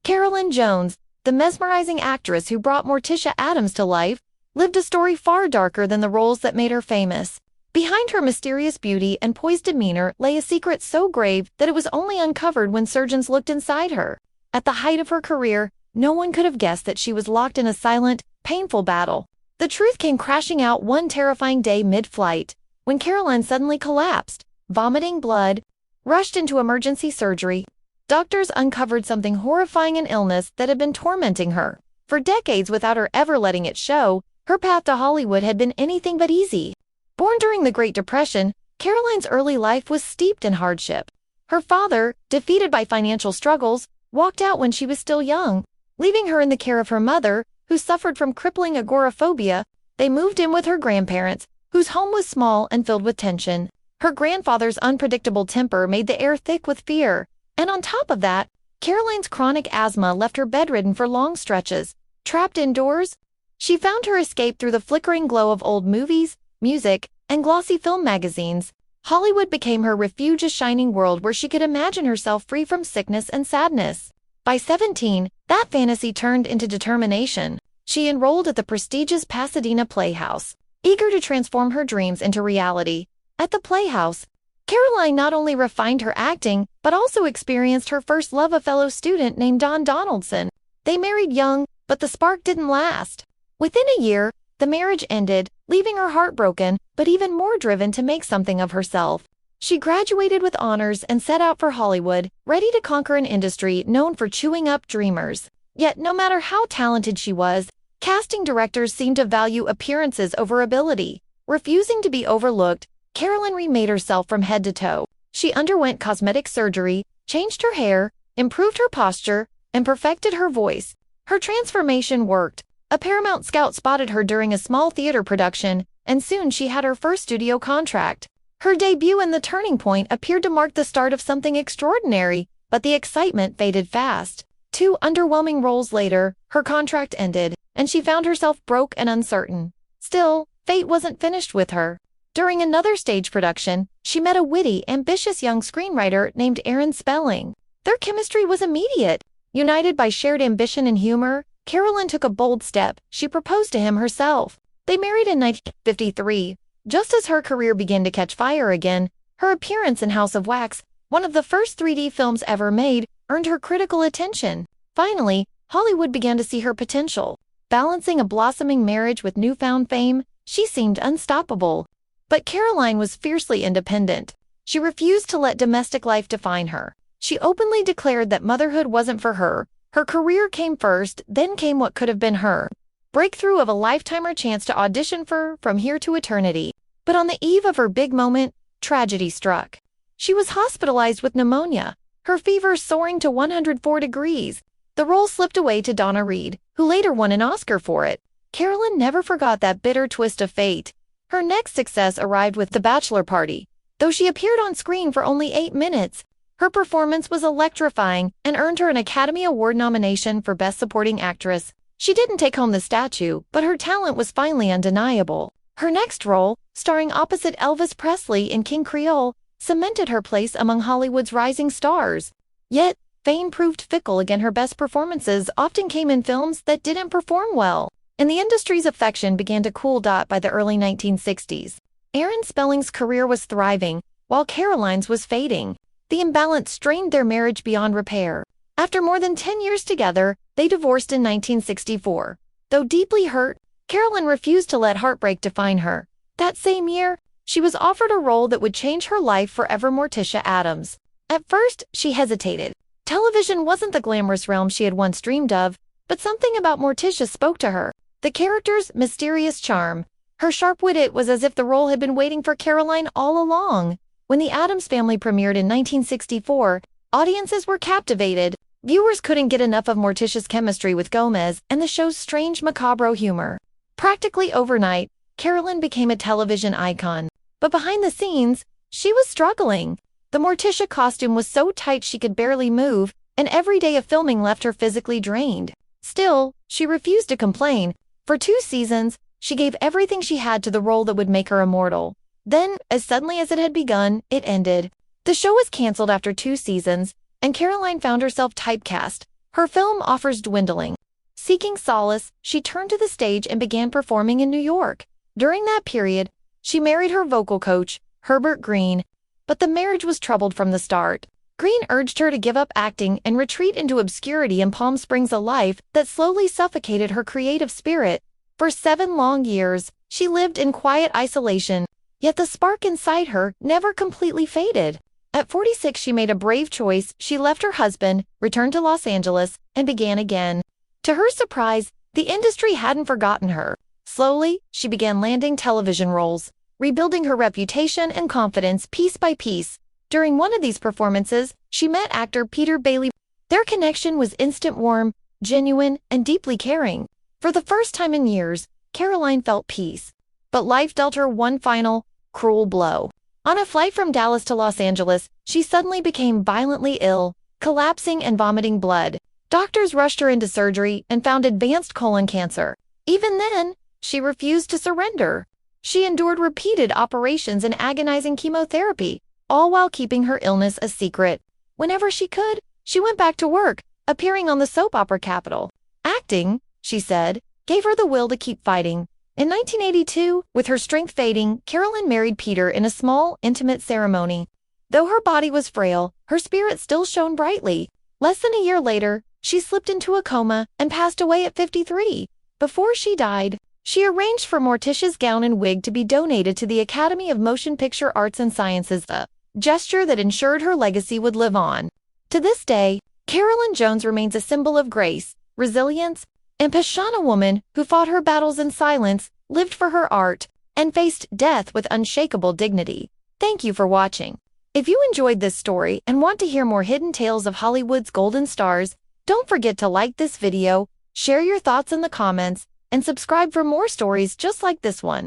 Carolyn Jones, the mesmerizing actress who brought Morticia Addams to life, lived a story far darker than the roles that made her famous. Behind her mysterious beauty and poised demeanor lay a secret so grave that it was only uncovered when surgeons looked inside her. At the height of her career, no one could have guessed that she was locked in a silent, painful battle. The truth came crashing out one terrifying day mid-flight, when Carolyn suddenly collapsed, vomiting blood, rushed into emergency surgery. Doctors uncovered something horrifying, an illness that had been tormenting her. For decades, without her ever letting it show, her path to Hollywood had been anything but easy. Born during the Great Depression, Carolyn's early life was steeped in hardship. Her father, defeated by financial struggles, walked out when she was still young, leaving her in the care of her mother, who suffered from crippling agoraphobia. They moved in with her grandparents, whose home was small and filled with tension. Her grandfather's unpredictable temper made the air thick with fear, and on top of that, Carolyn's chronic asthma left her bedridden for long stretches. Trapped indoors, she found her escape through the flickering glow of old movies, music, and glossy film magazines. Hollywood became her refuge, a shining world where she could imagine herself free from sickness and sadness. By 17, that fantasy turned into determination. She enrolled at the prestigious Pasadena Playhouse, eager to transform her dreams into reality. At the Playhouse, Carolyn not only refined her acting, but also experienced her first love, a fellow student named Don Donaldson. They married young, but the spark didn't last. Within a year, the marriage ended, leaving her heartbroken, but even more driven to make something of herself. She graduated with honors and set out for Hollywood, ready to conquer an industry known for chewing up dreamers. Yet no matter how talented she was, casting directors seemed to value appearances over ability. Refusing to be overlooked, Carolyn remade herself from head to toe. She underwent cosmetic surgery, changed her hair, improved her posture, and perfected her voice. Her transformation worked. A Paramount scout spotted her during a small theater production, and soon she had her first studio contract. Her debut and the turning point appeared to mark the start of something extraordinary, but the excitement faded fast. 2 underwhelming roles later, her contract ended, and she found herself broke and uncertain. Still, fate wasn't finished with her. During another stage production, she met a witty, ambitious young screenwriter named Aaron Spelling. Their chemistry was immediate. United by shared ambition and humor, Carolyn took a bold step. She proposed to him herself. They married in 1953. Just as her career began to catch fire again, her appearance in House of Wax, one of the first 3D films ever made, earned her critical attention. Finally, Hollywood began to see her potential. Balancing a blossoming marriage with newfound fame, she seemed unstoppable. But Carolyn was fiercely independent. She refused to let domestic life define her. She openly declared that motherhood wasn't for her. Her career came first, then came what could have been her breakthrough of a lifetime, or chance to audition for From Here to Eternity. But on the eve of her big moment, tragedy struck. She was hospitalized with pneumonia, her fever soaring to 104 degrees. The role slipped away to Donna Reed, who later won an Oscar for it. Carolyn never forgot that bitter twist of fate. Her next success arrived with The Bachelor Party. Though she appeared on screen for only 8 minutes, her performance was electrifying and earned her an Academy Award nomination for Best Supporting Actress. She didn't take home the statue, but her talent was finally undeniable. Her next role, starring opposite Elvis Presley in King Creole, cemented her place among Hollywood's rising stars. Yet, fame proved fickle again. Her best performances often came in films that didn't perform well, and the industry's affection began to cool. By the early 1960s, Aaron Spelling's career was thriving, while Carolyn's was fading. The imbalance strained their marriage beyond repair. After more than 10 years together, they divorced in 1964. Though deeply hurt, Carolyn refused to let heartbreak define her. That same year, she was offered a role that would change her life forever: Morticia Addams. At first, she hesitated. Television wasn't the glamorous realm she had once dreamed of, but something about Morticia spoke to her. The character's mysterious charm, her sharp wit. It was as if the role had been waiting for Carolyn all along. When The Addams Family premiered in 1964, audiences were captivated. Viewers couldn't get enough of Morticia's chemistry with Gomez and the show's strange, macabre humor. Practically overnight, Carolyn became a television icon. But behind the scenes, she was struggling. The Morticia costume was so tight she could barely move, and every day of filming left her physically drained. Still, she refused to complain. For 2 seasons, she gave everything she had to the role that would make her immortal. Then, as suddenly as it had begun, it ended. The show was canceled after 2 seasons, and Carolyn found herself typecast. her film offers dwindling. Seeking solace, she turned to the stage and began performing in New York. During that period, she married her vocal coach, Herbert Green, but the marriage was troubled from the start. Green urged her to give up acting and retreat into obscurity in Palm Springs, a life that slowly suffocated her creative spirit. For 7 long years, she lived in quiet isolation, yet the spark inside her never completely faded. At 46, she made a brave choice. She left her husband, returned to Los Angeles, and began again. To her surprise, the industry hadn't forgotten her. Slowly, she began landing television roles, rebuilding her reputation and confidence piece by piece. During one of these performances, she met actor Peter Bailey. Their connection was instant, warm, genuine, and deeply caring. For the first time in years, Caroline felt peace. But life dealt her one final, cruel blow. On a flight from Dallas to Los Angeles, she suddenly became violently ill, collapsing and vomiting blood. Doctors rushed her into surgery and found advanced colon cancer. Even then, she refused to surrender. She endured repeated operations and agonizing chemotherapy, all while keeping her illness a secret. Whenever she could, she went back to work, appearing on the soap opera Capital. Acting, she said, gave her the will to keep fighting. In 1982, with her strength fading, Carolyn married Peter in a small, intimate ceremony. Though her body was frail, her spirit still shone brightly. Less than a year later, she slipped into a coma and passed away at 53. Before she died, she arranged for Morticia's gown and wig to be donated to the Academy of Motion Picture Arts and Sciences, a gesture that ensured her legacy would live on. To this day, Carolyn Jones remains a symbol of grace, resilience, and passion, a woman who fought her battles in silence, lived for her art, and faced death with unshakable dignity. Thank you for watching. If you enjoyed this story and want to hear more hidden tales of Hollywood's golden stars, don't forget to like this video, share your thoughts in the comments, and subscribe for more stories just like this one.